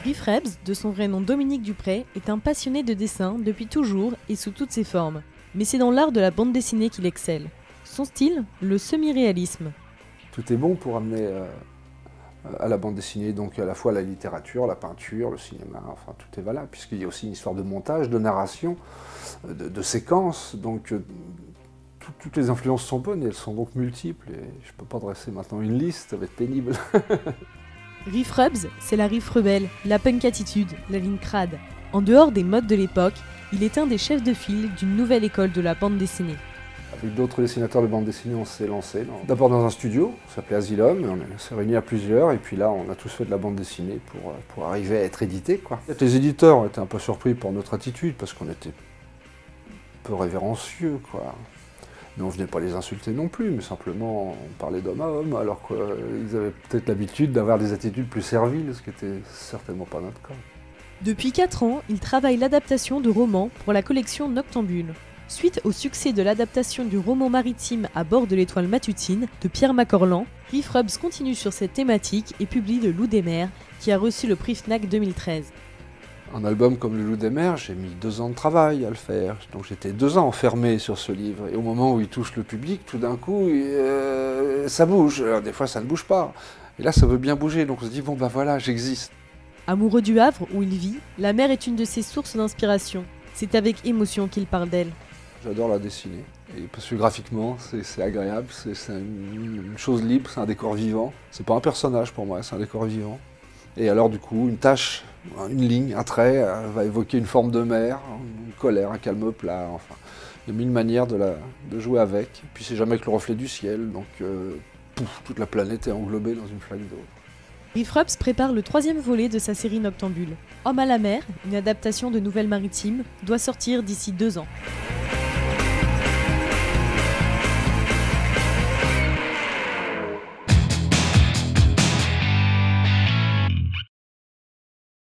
Riff Rebs, de son vrai nom Dominique Dupré, est un passionné de dessin depuis toujours et sous toutes ses formes. Mais c'est dans l'art de la bande dessinée qu'il excelle. Son style, le semi-réalisme. Tout est bon pour amener à la bande dessinée, donc à la fois la littérature, la peinture, le cinéma, enfin tout est valable, puisqu'il y a aussi une histoire de montage, de narration, de séquences, donc toutes les influences sont bonnes et elles sont donc multiples, et je ne peux pas dresser maintenant une liste, ça va être pénible. Riff Rebs, c'est la riff rebelle, la punk attitude, la ligne crade. En dehors des modes de l'époque, il est un des chefs de file d'une nouvelle école de la bande dessinée. Avec d'autres dessinateurs de bande dessinée, on s'est lancé. D'abord dans un studio, ça s'appelait Asylum, et on s'est réunis à plusieurs, et puis là on a tous fait de la bande dessinée pour arriver à être édité, quoi. Les éditeurs étaient un peu surpris par notre attitude, parce qu'on était un peu révérencieux, quoi. Mais on ne venait pas les insulter non plus, mais simplement on parlait d'homme à homme, alors qu'ils avaient peut-être l'habitude d'avoir des attitudes plus serviles, ce qui n'était certainement pas notre cas. Depuis 4 ans, il travaille l'adaptation de romans pour la collection Noctambule. Suite au succès de l'adaptation du roman maritime À bord de l'étoile matutine de Pierre Macorlan, Riff Rebs continue sur cette thématique et publie Le Loup des mers, qui a reçu le prix Fnac 2013. Un album comme Le Loup des mers, j'ai mis 2 ans de travail à le faire. Donc j'étais 2 ans enfermé sur ce livre. Et au moment où il touche le public, tout d'un coup, ça bouge. Alors, des fois, ça ne bouge pas. Et là, ça veut bien bouger. Donc on se dit, bon ben voilà, j'existe. Amoureux du Havre, où il vit, la mer est une de ses sources d'inspiration. C'est avec émotion qu'il parle d'elle. J'adore la dessiner. Et parce que graphiquement, c'est agréable. C'est une chose libre, c'est un décor vivant. C'est pas un personnage pour moi, c'est un décor vivant. Et alors du coup, une tache, une ligne, un trait va évoquer une forme de mer, une colère, un calme plat, enfin. Il y a 1000 manières de jouer avec. Et puis c'est jamais que le reflet du ciel, donc pouf, toute la planète est englobée dans une flaque d'eau. Riff Rebs prépare le 3e volet de sa série Noctambule. Homme à la mer, une adaptation de nouvelles maritimes, doit sortir d'ici 2 ans.